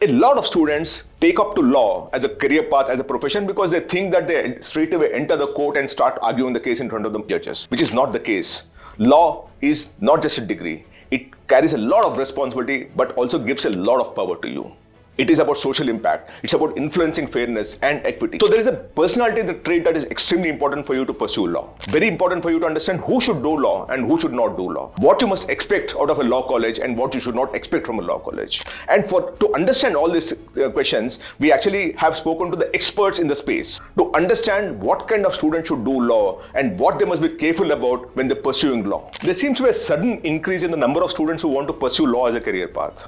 A lot of students take up to law as a career path, as a profession, because they think that they straight away enter the court and start arguing the case in front of the judges, which is not the case. Law is not just a degree. It carries a lot of responsibility, but also gives a lot of power to you. It is about social impact. It's about influencing fairness and equity. So there is a personality, the trait that is extremely important for you to pursue law. Very important for you to understand who should do law and who should not do law. What you must expect out of a law college and what you should not expect from a law college. And to understand all these questions, we actually have spoken to the experts in the space to understand what kind of student should do law and what they must be careful about when they're pursuing law. There seems to be a sudden increase in the number of students who want to pursue law as a career path.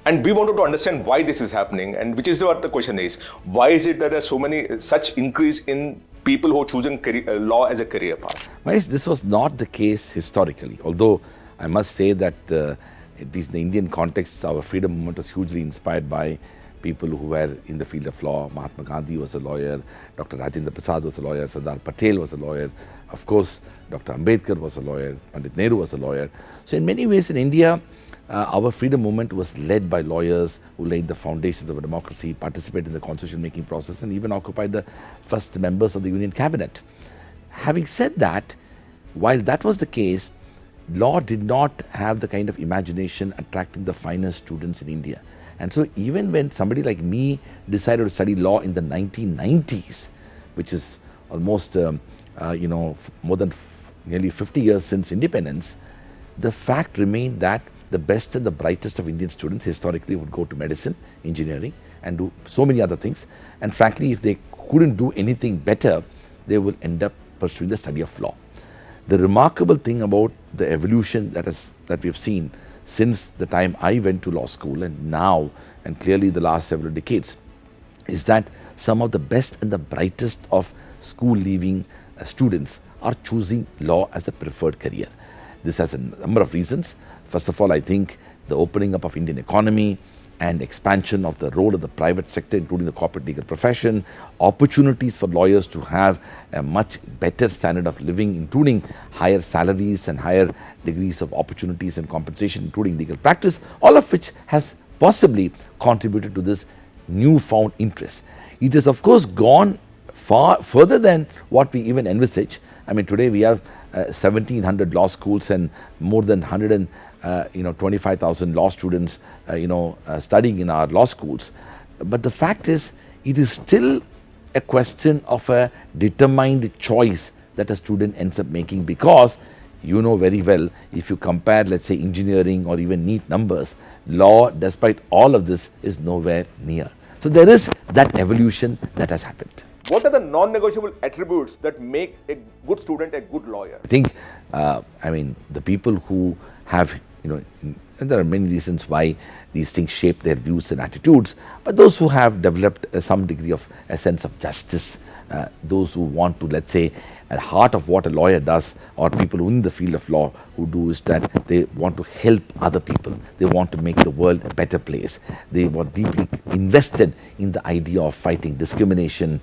And we wanted to understand why this is happening, and which is what the question is. Why is it that there are so many such increase in people who are choosing law as a career path? Mahesh, this was not the case historically. Although I must say that at least in the Indian context, our freedom movement was hugely inspired by people who were in the field of law. Mahatma Gandhi was a lawyer, Dr. Rajendra Prasad was a lawyer, Sardar Patel was a lawyer, of course, Dr. Ambedkar was a lawyer, Pandit Nehru was a lawyer. So in many ways in India, our freedom movement was led by lawyers who laid the foundations of a democracy, participated in the constitution making process, and even occupied the first members of the Union Cabinet. Having said that, while that was the case, law did not have the kind of imagination attracting the finest students in India. And so even when somebody like me decided to study law in the 1990s, which is almost more than nearly 50 years since independence, the fact remained that the best and the brightest of Indian students historically would go to medicine, engineering, and do so many other things. And frankly, if they couldn't do anything better, they will end up pursuing the study of law. The remarkable thing about the evolution that we have seen since the time I went to law school and now, and clearly the last several decades, is that some of the best and the brightest of school-leaving students are choosing law as a preferred career. This has a number of reasons. First of all, I think the opening up of Indian economy and expansion of the role of the private sector, including the corporate legal profession, opportunities for lawyers to have a much better standard of living, including higher salaries and higher degrees of opportunities and compensation, including legal practice, all of which has possibly contributed to this newfound interest. It has, of course, gone far further than what we even envisage. I mean, today we have 1,700 law schools and more than 25,000 law students, studying in our law schools. But the fact is, it is still a question of a determined choice that a student ends up making, because you know very well, if you compare, let's say, engineering or even NEET numbers, law, despite all of this, is nowhere near. So there is that evolution that has happened. What are the non-negotiable attributes that make a good student a good lawyer? I think, the people who have, there are many reasons why these things shape their views and attitudes, but those who have developed some degree of a sense of justice, those who want to, let's say, at the heart of what a lawyer does, or people in the field of law who do, is that they want to help other people. They want to make the world a better place. They were deeply invested in the idea of fighting discrimination,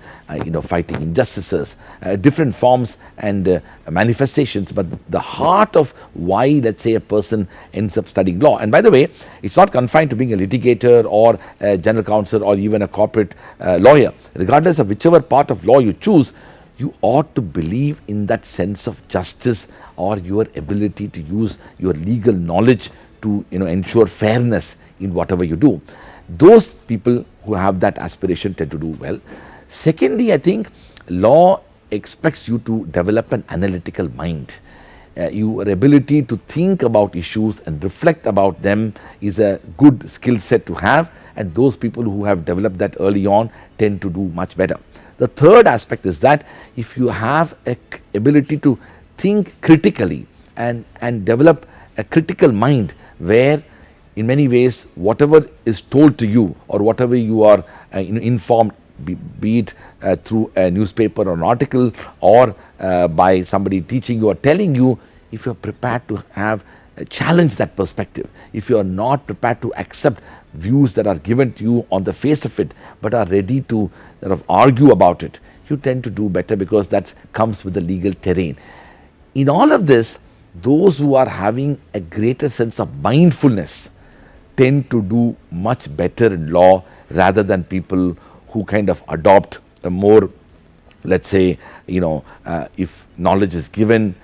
fighting injustices, different forms and manifestations. But the heart of why, let's say, a person ends up studying law. And by the way, it's not confined to being a litigator or a general counsel or even a corporate lawyer. Regardless of whichever part of law you choose, you ought to believe in that sense of justice or your ability to use your legal knowledge to ensure fairness in whatever you do. Those people who have that aspiration tend to do well. Secondly, I think law expects you to develop an analytical mind. Your ability to think about issues and reflect about them is a good skill set to have, and those people who have developed that early on tend to do much better. The third aspect is that if you have an ability to think critically and develop a critical mind, where in many ways whatever is told to you or whatever you are informed, be it through a newspaper or an article or by somebody teaching you or telling you, if you are prepared to challenge that perspective, if you are not prepared to accept views that are given to you on the face of it, but are ready to argue about it, you tend to do better, because that comes with the legal terrain. In all of this, those who are having a greater sense of mindfulness tend to do much better in law rather than people who kind of adopt a more, let's say, if knowledge is given,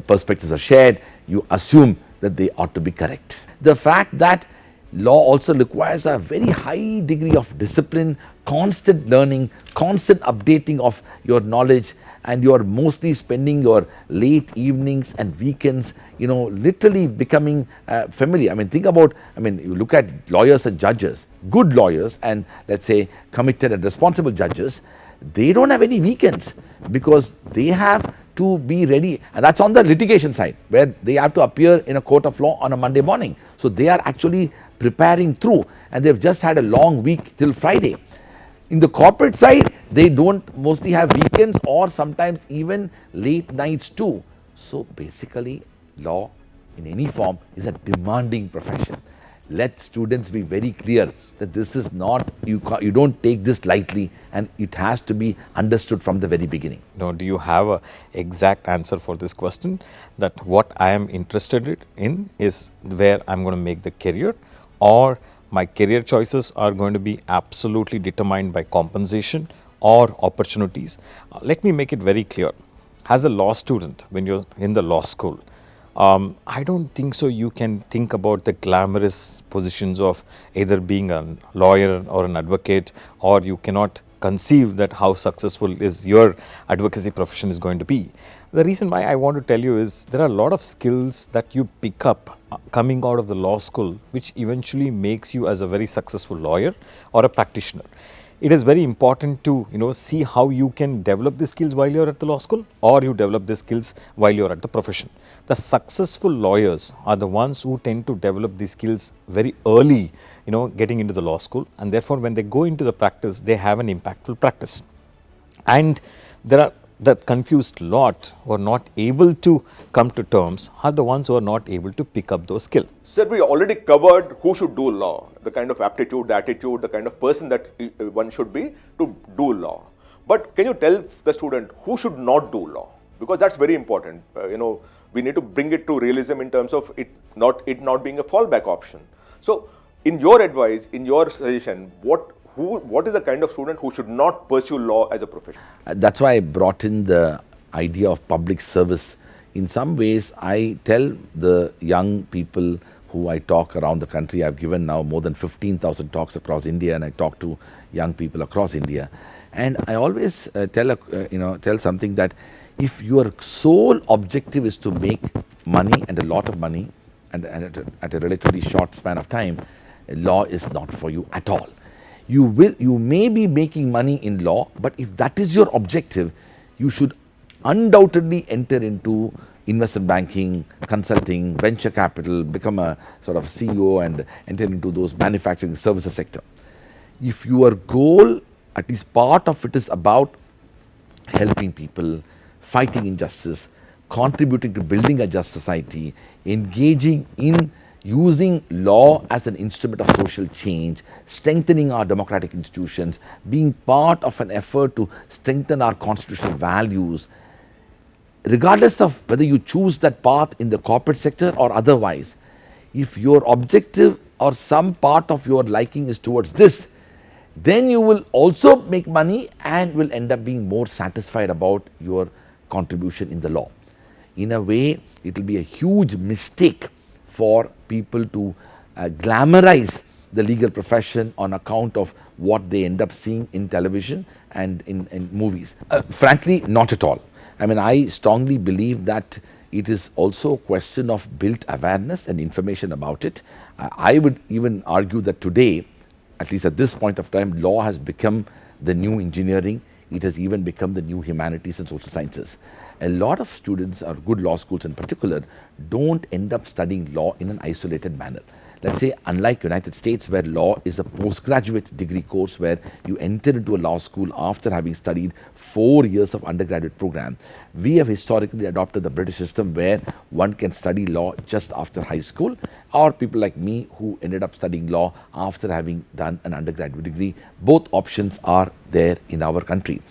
perspectives are shared, you assume that they ought to be correct. The fact that law also requires a very high degree of discipline, constant learning, constant updating of your knowledge, and you are mostly spending your late evenings and weekends, literally becoming familiar. Think about, you look at lawyers and judges, good lawyers and let's say committed and responsible judges, they don't have any weekends because they have to be ready, and that's on the litigation side where they have to appear in a court of law on a Monday morning. So they are actually preparing through, and they've just had a long week till Friday. In the corporate side, they don't mostly have weekends or sometimes even late nights too. So basically, law in any form is a demanding profession. Let students be very clear that this is not, you don't take this lightly, and it has to be understood from the very beginning. Now, do you have an exact answer for this question, that what I am interested in is where I'm going to make the career, or my career choices are going to be absolutely determined by compensation or opportunities? Let me make it very clear. As a law student, when you're in the law school, I don't think so you can think about the glamorous positions of either being a lawyer or an advocate, or you cannot conceive that how successful is your advocacy profession is going to be. The reason why I want to tell you is there are a lot of skills that you pick up coming out of the law school, which eventually makes you as a very successful lawyer or a practitioner. It is very important to see how you can develop these skills while you're at the law school, or you develop these skills while you're at the profession. The successful lawyers are the ones who tend to develop these skills very early, getting into the law school, and therefore when they go into the practice, they have an impactful practice. And there are that confused lot who are not able to come to terms are the ones who are not able to pick up those skills. Sir, we already covered who should do law, the kind of aptitude, the attitude, the kind of person that one should be to do law. But can you tell the student who should not do law? Because that's very important. We need to bring it to realism in terms of it not being a fallback option. So, in your advice, in your suggestion, what is the kind of student who should not pursue law as a profession? That's why I brought in the idea of public service. In some ways, I tell the young people who I talk around the country, I've given now more than 15,000 talks across India, and I talk to young people across India. And I always tell something that if your sole objective is to make money, and a lot of money, and at a relatively short span of time, law is not for you at all. You may be making money in law, but if that is your objective, you should undoubtedly enter into investment banking, consulting, venture capital, become a sort of CEO and enter into those manufacturing services sector. If your goal, at least part of it, is about helping people, fighting injustice, contributing to building a just society, engaging in using law as an instrument of social change, strengthening our democratic institutions, being part of an effort to strengthen our constitutional values, regardless of whether you choose that path in the corporate sector or otherwise, if your objective or some part of your liking is towards this, then you will also make money and will end up being more satisfied about your contribution in the law. In a way, it will be a huge mistake for people to glamorize the legal profession on account of what they end up seeing in television and in movies. Frankly, not at all. I strongly believe that it is also a question of built awareness and information about it. I would even argue that today, at least at this point of time, law has become the new engineering. It has even become the new humanities and social sciences. A lot of students, or good law schools in particular, don't end up studying law in an isolated manner. Let's say, unlike United States, where law is a postgraduate degree course where you enter into a law school after having studied 4 years of undergraduate program, we have historically adopted the British system where one can study law just after high school, or people like me who ended up studying law after having done an undergraduate degree. Both options are there in our country.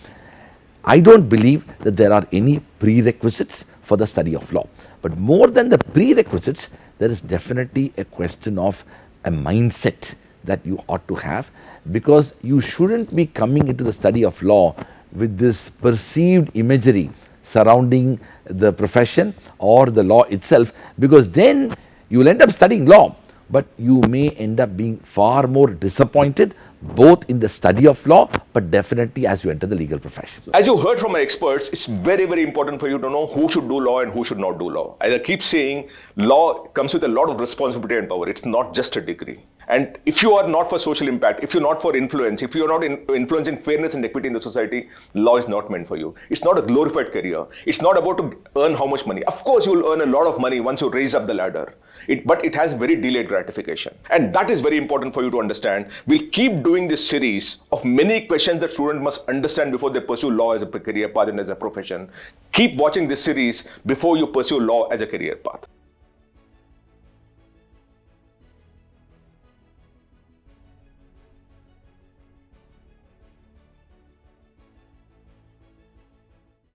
I don't believe that there are any prerequisites for the study of law. But more than the prerequisites, there is definitely a question of a mindset that you ought to have, because you shouldn't be coming into the study of law with this perceived imagery surrounding the profession or the law itself, because then you will end up studying law, but you may end up being far more disappointed both in the study of law, but definitely as you enter the legal profession. As you heard from my experts, it's very, very important for you to know who should do law and who should not do law. As I keep saying, law comes with a lot of responsibility and power. It's not just a degree. And if you are not for social impact, if you're not for influence, if you're not influencing fairness and equity in the society, law is not meant for you. It's not a glorified career. It's not about to earn how much money. Of course, you will earn a lot of money once you raise up the ladder. But it has very delayed gratification. And that is very important for you to understand. We'll keep doing this series of many questions that students must understand before they pursue law as a career path and as a profession. Keep watching this series before you pursue law as a career path.